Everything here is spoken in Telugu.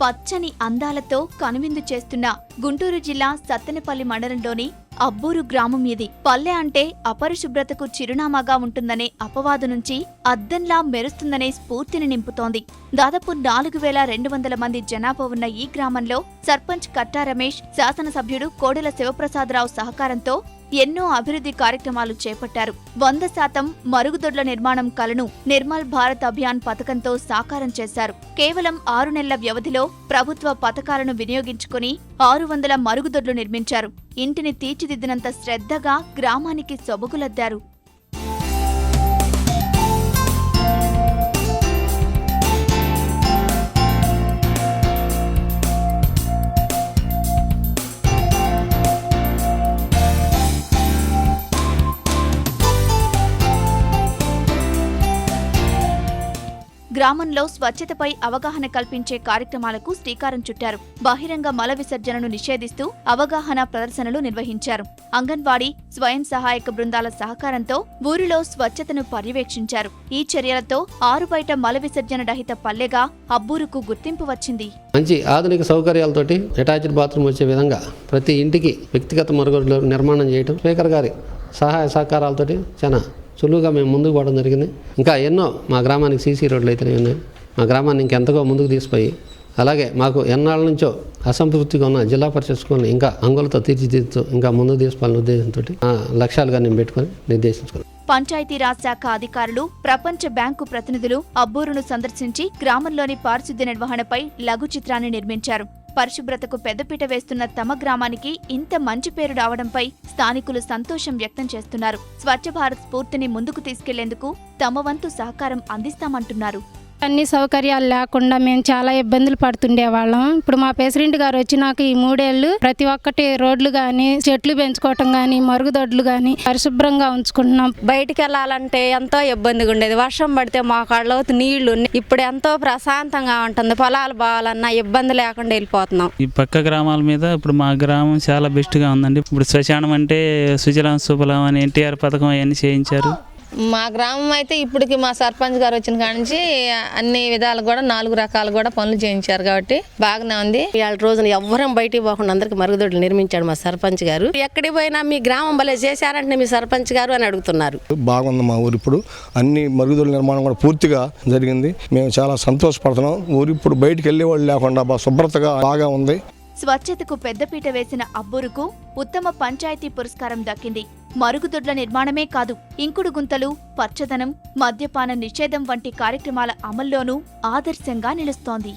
పచ్చని అందాలతో కనువిందు చేస్తున్న గుంటూరు జిల్లా సత్తెనపల్లి మండలంలోని అబ్బూరు గ్రామం ఇది. పల్లె అంటే అపరిశుభ్రతకు చిరునామాగా ఉంటుందనే అపవాదు నుంచి అద్దంలా మెరుస్తుందనే స్ఫూర్తిని నింపుతోంది. దాదాపు 4200 మంది జనాభా ఉన్న ఈ గ్రామంలో సర్పంచ్ కట్టా రమేష్, శాసనసభ్యుడు కోడెల శివప్రసాదరావు సహకారంతో ఎన్నో అభివృద్ధి కార్యక్రమాలు చేపట్టారు. 100% మరుగుదొడ్ల నిర్మాణం కలను నిర్మల్ భారత్ అభియాన్ పథకంతో సాకారం చేశారు. కేవలం 6 నెలల వ్యవధిలో ప్రభుత్వ పథకాలను వినియోగించుకుని 600 మరుగుదొడ్లు నిర్మించారు. ఇంటిని తీర్చిదిద్దినంత శ్రద్ధగా గ్రామానికి సొబగులద్దారు. గ్రామంలో స్వచ్ఛతపై అవగాహన కల్పించే కార్యక్రమాలకు శ్రీకారం చుట్టారు. బహిరంగ మల విసర్జనను నిషేధిస్తూ అవగాహన ప్రదర్శనలు నిర్వహించారు. అంగన్వాడీ, స్వయం సహాయక బృందాల సహకారంతో ఊరిలో స్వచ్ఛతను పర్యవేక్షించారు. ఈ చర్యలతో ఆరుబయట మల విసర్జన రహిత పల్లెగా అబ్బూరుకు గుర్తింపు వచ్చింది. మంచి ఆధునిక సౌకర్యాలతోటి అటాచ్డ్ బాత్రూమ్ వచ్చే విధంగా ప్రతి ఇంటికి వ్యక్తిగత మరుగుదొడ్లు నిర్మాణం చేయడం స్పీకర్ గారి సహాయ సహకారాలతోటి చాలా సులువుగా మేము ముందుకు పోవడం జరిగింది. ఇంకా ఎన్నో మా గ్రామానికి సీసీ రోడ్లు అయితేనే ఉన్నాయి. మా గ్రామాన్ని ఇంకెంతగా ముందుకు తీసుకుపోయి అలాగే మాకు ఎన్నాళ్ళ నుంచో అసంతృప్తిగా ఉన్న జిల్లా పరిషత్ స్కూల్ని ఇంకా అంగులతో తీర్చిదిద్దుతూ ఇంకా ముందుకు తీసుకోవాలనే ఉద్దేశంతో లక్ష్యాలుగా నేను పెట్టుకుని నిర్దేశించుకున్నాను. పంచాయతీరాజ్ శాఖ అధికారులు, ప్రపంచ బ్యాంకు ప్రతినిధులు అబ్బూరును సందర్శించి గ్రామంలోని పారిశుద్ధ్య నిర్వహణపై లఘు చిత్రాన్ని నిర్మించారు. పరిశుభ్రతకు పెద్దపీట వేస్తున్న తమ గ్రామానికి ఇంత మంచి పేరు రావడంపై స్థానికులు సంతోషం వ్యక్తం చేస్తున్నారు. స్వచ్ఛ భారత్ స్ఫూర్తిని ముందుకు తీసుకెళ్లేందుకు తమ వంతు సహకారం అందిస్తామంటున్నారు. అన్ని సౌకర్యాలు లేకుండా మేము చాలా ఇబ్బందులు పడుతుండేవాళ్ళం. ఇప్పుడు మా ప్రెసిడెంట్ గారు వచ్చినాక ఈ 3 ఏళ్ళు ప్రతి ఒక్కటి రోడ్లు కానీ, చెట్లు పెంచుకోవటం కానీ, మరుగుదొడ్లు కానీ పరిశుభ్రంగా ఉంచుకుంటున్నాం. బయటికి వెళ్ళాలంటే ఎంతో ఇబ్బందిగా ఉండేది. వర్షం పడితే మా కాళ్ళతో నీళ్లు. ఇప్పుడు ఎంతో ప్రశాంతంగా ఉంటుంది. పొలాలు పోవాలన్నా ఇబ్బంది లేకుండా వెళ్ళిపోతున్నాం. ఈ పక్క గ్రామాల మీద ఇప్పుడు మా గ్రామం చాలా బెస్ట్గా ఉందండి. ఇప్పుడు శ్మశానం అంటే సుజలాం సుఫలాం అని ఎన్టీఆర్ పథకం అవన్నీ చేయించారు. మా గ్రామం అయితే ఇప్పటికి మా సర్పంచ్ గారు వచ్చిన కాడ నుంచి అన్ని విధాలు కూడా 4 రకాలు కూడా పనులు చేయించారు కాబట్టి బాగానే ఉంది. ఇవాళ రోజున ఎవ్వరం బయటికి పోకుండా అందరికి మరుగుదొడ్లు నిర్మించాడు మా సర్పంచ్ గారు. ఎక్కడికి పోయినా మీ గ్రామం భలే చేశారంటే మీ సర్పంచ్ గారు అని అడుగుతున్నారు. బాగుంది మా ఊరు. ఇప్పుడు అన్ని మరుగుదొడ్ల నిర్మాణం కూడా పూర్తిగా జరిగింది. మేము చాలా సంతోషపడుతున్నాం. ఊరు ఇప్పుడు బయటికి వెళ్ళే వాళ్ళు లేకుండా శుభ్రతగా బాగా ఉంది. స్వచ్ఛతకు పెద్దపీట వేసిన అబ్బూరుకు ఉత్తమ పంచాయతీ పురస్కారం దక్కింది. మరుగుదొడ్ల నిర్మాణమే కాదు, ఇంకుడు గుంతలు, పచ్చదనం, మద్యపాన నిషేధం వంటి కార్యక్రమాల అమల్లోనూ ఆదర్శంగా నిలుస్తోంది.